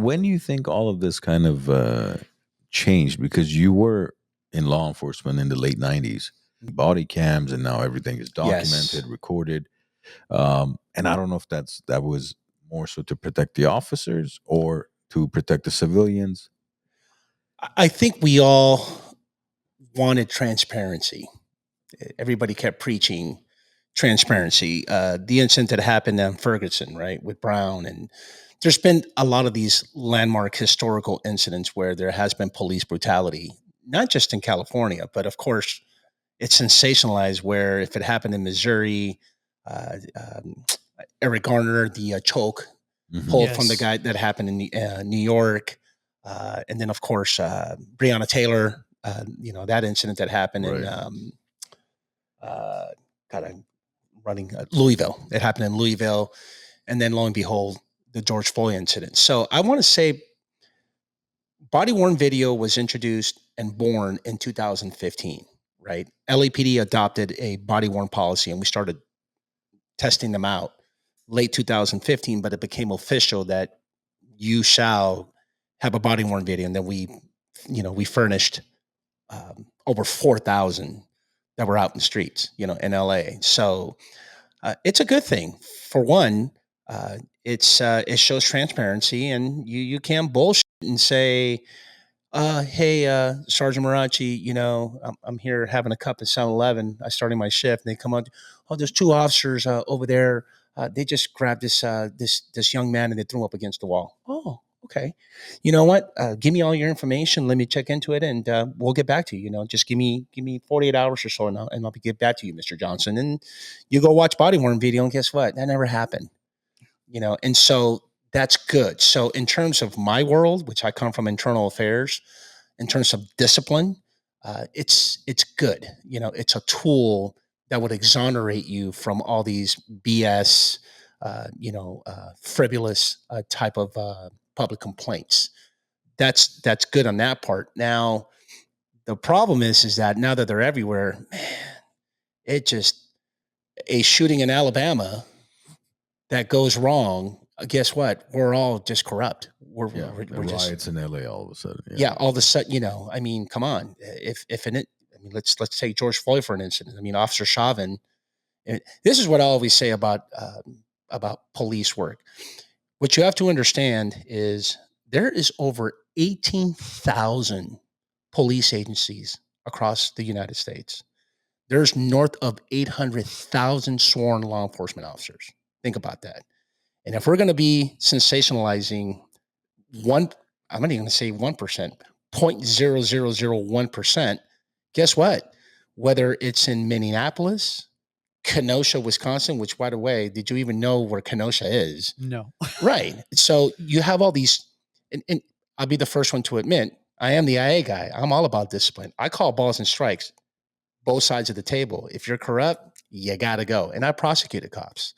When do you think all of this kind of changed? Because you were in law enforcement in the late 90s, body cams, and now everything is Yes. documented, recorded. And I don't know if that was more so to protect the officers or to protect the civilians. I think we all wanted transparency. Everybody kept preaching transparency. The incident that happened in Ferguson, right, with Brown, and there's been a lot of these landmark historical incidents where there has been police brutality, not just in California, but of course it's sensationalized. Where if it happened in Missouri, uh, um, Eric Garner, the choke Hmm. pulled from the Yes. guy that happened in New York, and then of course Breonna Taylor, that incident that happened in Right. uh, God, I'm running Louisville. It happened in Louisville, and then lo and behold, the George Floyd incident. So I want to say, body worn video was introduced and born in 2015. Right, LAPD adopted a body worn policy, and we started testing them out late 2015. But it became official that you shall have a body worn video, and then we furnished over 4,000 that were out in the streets, in LA. So it's a good thing. For one, it shows transparency, and you can't bullshit and say, "Hey, Sergeant Marrache, I'm here having a cup at 7-Eleven. I starting my shift, and they come up. Oh, there's two officers over there. They just grabbed this young man and they threw him up against the wall. Oh, okay. You know what? Give me all your information. Let me check into it, and we'll get back to you. Just give me 48 hours or so, and I'll get back to you, Mr. Johnson. And you go watch body worn video, and guess what? That never happened. And so that's good. So in terms of my world, which I come from internal affairs, in terms of discipline, it's good. It's a tool that would exonerate you from all these BS, frivolous type of public complaints. That's good on that part. Now the problem is that now that they're everywhere, man, it just a shooting in Alabama that goes wrong. Guess what? We're all just corrupt. Yeah, We're just riots in LA all of a sudden. yeah, all of a sudden, I mean, come on. I mean, let's take George Floyd for an incident. I mean, Officer Chauvin. This is what I always say about police work. What you have to understand is there is over 18,000 police agencies across the United States. There's north of 800,000 sworn law enforcement officers. Think about that. And if we're going to be sensationalizing one, I'm not even going to say 1%, 0.0001%, guess what? Whether it's in Minneapolis, Kenosha, Wisconsin, which, by the way, did you even know where Kenosha is? No. Right. So you have all these, and I'll be the first one to admit, I am the IA guy. I'm all about discipline. I call balls and strikes, both sides of the table. If you're corrupt, you got to go. And I prosecuted cops.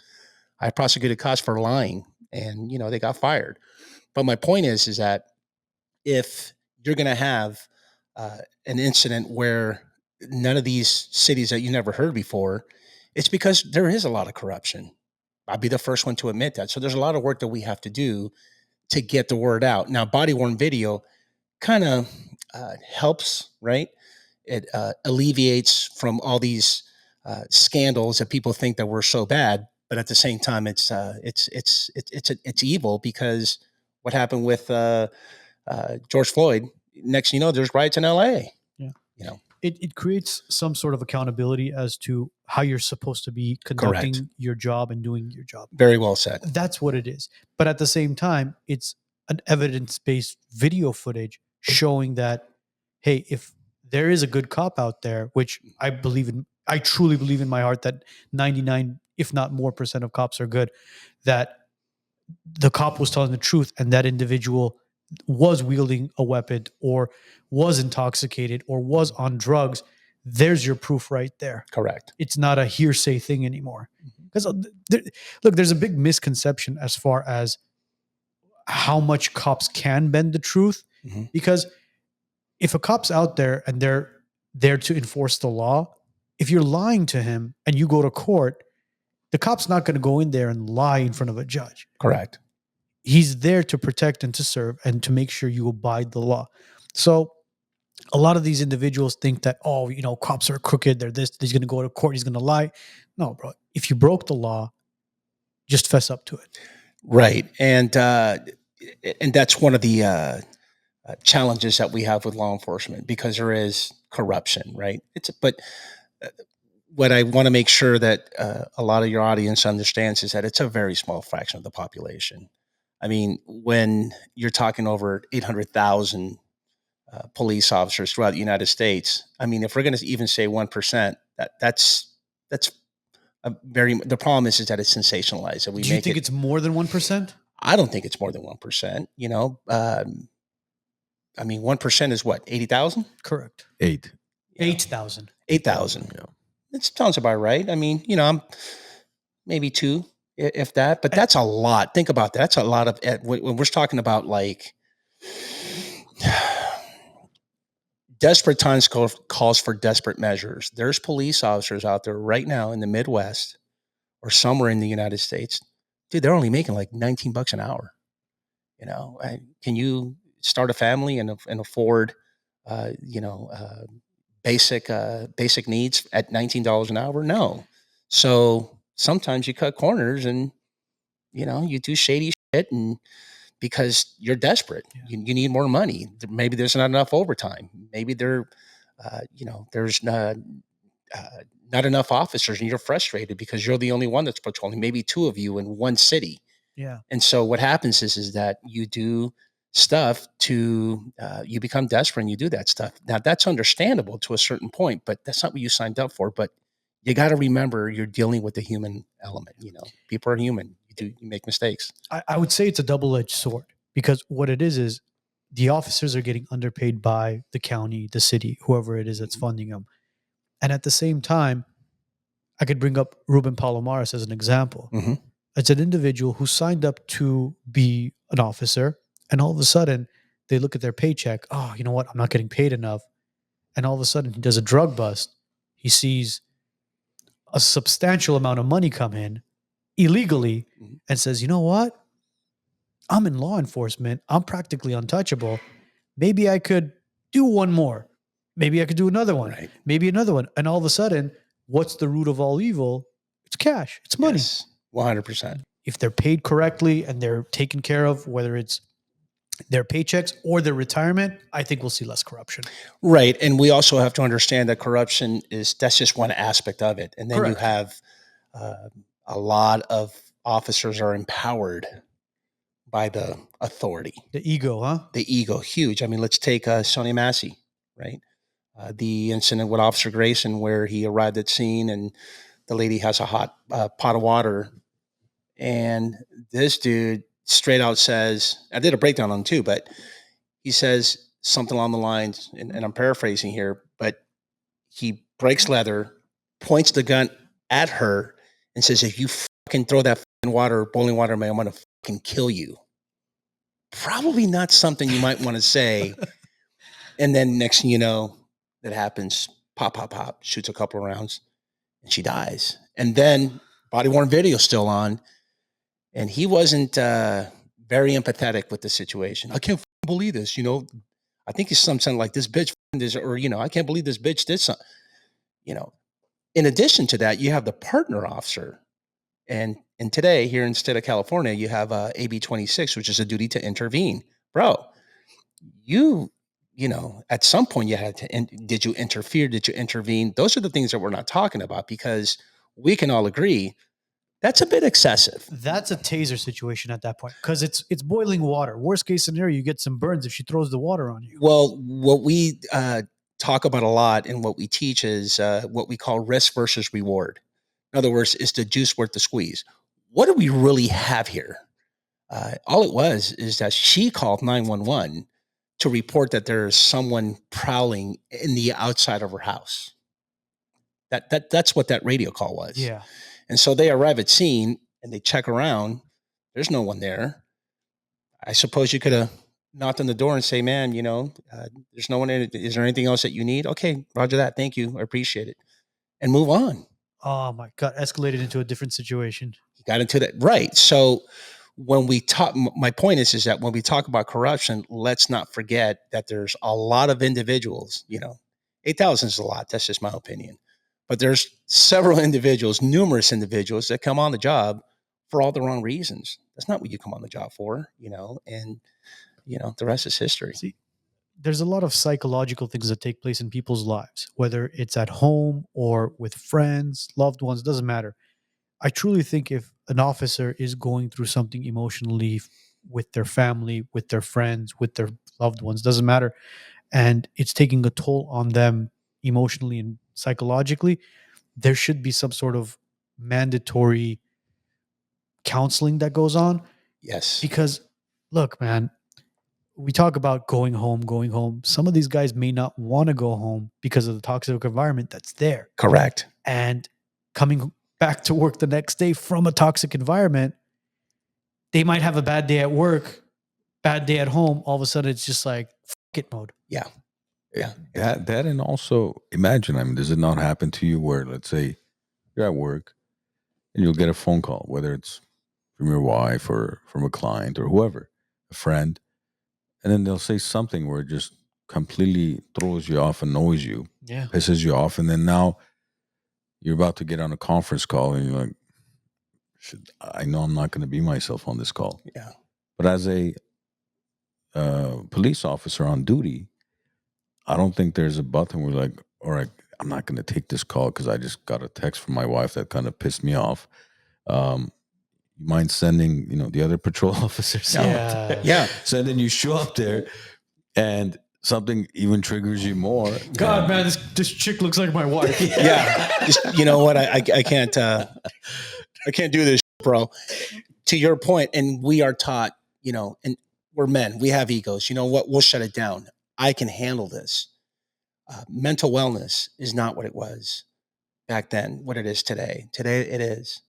I prosecuted cops for lying, and they got fired. But my point is that if you're going to have an incident where none of these cities that you never heard before, it's because there is a lot of corruption. I'll be the first one to admit that. So there's a lot of work that we have to do to get the word out. Now, body worn video kind of helps, right? It alleviates from all these scandals that people think that we're so bad, but at the same time, it's evil because what happened with George Floyd. Next, thing you know, there's riots in L.A. Yeah. You know, It creates some sort of accountability as to how you're supposed to be conducting Correct. your job and doing your job. Very well said. That's what it is. But at the same time, it's an evidence-based video footage showing that, hey, if there is a good cop out there, which I truly believe in my heart that 99, if not more percent of cops are good, that the cop was telling the truth and that individual was wielding a weapon or was intoxicated or was on drugs, there's your proof right there. Correct. It's not a hearsay thing anymore. Because look, there's a big misconception as far as how much cops can bend the truth. Mhm. Because if a cop's out there and they're there to enforce the law, if you're lying to him and you go to court, the cop's not going to go in there and lie in front of a judge. Correct. he's there to protect and to serve and to make sure you abide the law. So a lot of these individuals think that, oh, cops are crooked. They're this. He's going to go to court. He's going to lie. No, bro. If you broke the law, just fess up to it. Right. And that's one of the challenges that we have with law enforcement, because there is corruption, right? But what I want to make sure that a lot of your audience understands is that it's a very small fraction of the population. I mean, when you're talking over 800,000 police officers throughout the United States, I mean, if we're going to even say 1%, that's the problem is that it's sensationalized. And Do you think it's more than 1%? I don't think it's more than 1%. I mean, 1% is what, 80,000? Correct. 8,000. 8,000. Yeah. It sounds about right. I mean, I'm maybe 2, if that, but that's a lot. Think about that. That's a lot of, when we're talking about like desperate times calls for desperate measures. There's police officers out there right now in the Midwest or somewhere in the United States. Dude, they're only making like $19 an hour. Can you start a family and afford, basic needs at $19 an hour? No. So sometimes you cut corners and, you do shady shit, and because you're desperate, you need more money. Maybe there's not enough overtime. Maybe there's not enough officers, and you're frustrated because you're the only one that's patrolling. Maybe 2 of you in one city. Yeah. And so what happens is that you do stuff to you become desperate and you do that stuff. Now that's understandable to a certain point, but that's not what you signed up for. But you got to remember you're dealing with the human element. People are human. You make mistakes. I would say it's a double-edged sword, because what it is the officers are getting underpaid by the county, the city, whoever it is that's funding them. And at the same time, I could bring up Ruben Palomares as an example. Mm-hmm. It's an individual who signed up to be an officer, and all of a sudden they look at their paycheck. Oh, you know what? I'm not getting paid enough. And all of a sudden he does a drug bust. He sees a substantial amount of money come in illegally and says, you know what? I'm in law enforcement. I'm practically untouchable. Maybe I could do one more. Maybe I could do another one. Right. Maybe another one. And all of a sudden, what's the root of all evil? It's cash. It's money. Yes, 100%. If they're paid correctly and they're taken care of, whether it's their paychecks or their retirement, I think we'll see less corruption. Right. And we also have to understand that corruption that's just one aspect of it. And then Correct. you have a lot of officers are empowered by the authority. The ego, huh? The ego, huge. I mean, let's take Sonny Massey, right? The incident with Officer Grayson where he arrived at scene and the lady has a hot pot of water. And this dude straight out says, I did a breakdown on him too, but he says something along the lines, and I'm paraphrasing here, but he breaks leather, points the gun at her, and says, if you fucking throw that boiling water at me, I'm going to fucking kill you. Probably not something you might want to say. And then next thing you know, that happens, pop, pop, pop, shoots a couple of rounds, and she dies. And then body-worn video still on, and he wasn't very empathetic with the situation. I can't believe this, I think he's something like this bitch, I can't believe this bitch did something. In addition to that, you have the partner officer. And today, here in the state of California, you have AB 26, which is a duty to intervene. Bro, at some point you had to, did you interfere? Did you intervene? Those are the things that we're not talking about, because we can all agree that's a bit excessive. That's a taser situation at that point, because it's boiling water. Worst case scenario, you get some burns if she throws the water on you. Well, what we talk about a lot and what we teach is what we call risk versus reward. In other words, is the juice worth the squeeze? What do we really have here? All it was is that she called 911 to report that there's someone prowling in the outside of her house. That's what that radio call was. Yeah. And so they arrive at scene and they check around. There's no one there. I suppose you could have knocked on the door and say, man, there's no one in it. Is there anything else that you need? Okay, roger that. Thank you. I appreciate it. And move on. Oh my God. Escalated into a different situation. Got into that. Right. So when we talk, my point is that when we talk about corruption, let's not forget that there's a lot of individuals, 8,000 is a lot. That's just my opinion. But there's several individuals, numerous individuals that come on the job for all the wrong reasons. That's not what you come on the job for, and, the rest is history. See, there's a lot of psychological things that take place in people's lives, whether it's at home or with friends, loved ones, doesn't matter. I truly think if an officer is going through something emotionally with their family, with their friends, with their loved ones, doesn't matter, and it's taking a toll on them emotionally and psychologically, there should be some sort of mandatory counseling that goes on. Yes. Because, look, man, we talk about going home. Some of these guys may not want to go home because of the toxic environment that's there. Correct. And coming back to work the next day from a toxic environment, they might have a bad day at work, bad day at home. All of a sudden, it's just like F it mode. Yeah. Yeah. That and also imagine, does it not happen to you where, let's say, you're at work and you'll get a phone call, whether it's from your wife or from a client or whoever, a friend, and then they'll say something where it just completely throws you off, annoys you, Yeah. pisses you off, and then now you're about to get on a conference call and you're like, I know I'm not going to be myself on this call. Yeah. But as a police officer on duty, I don't think there's a button where like, all right, I'm not going to take this call because I just got a text from my wife that kind of pissed me off. You mind sending, the other patrol officers out there? Yeah. So then you show up there and something even triggers you more. God, man, this chick looks like my wife. Yeah. Just, you know what? I can't do this, bro. To your point, and we are taught, and we're men, we have egos. You know what? We'll shut it down. I can handle this. Mental wellness is not what it was back then, what it is today. Today it is.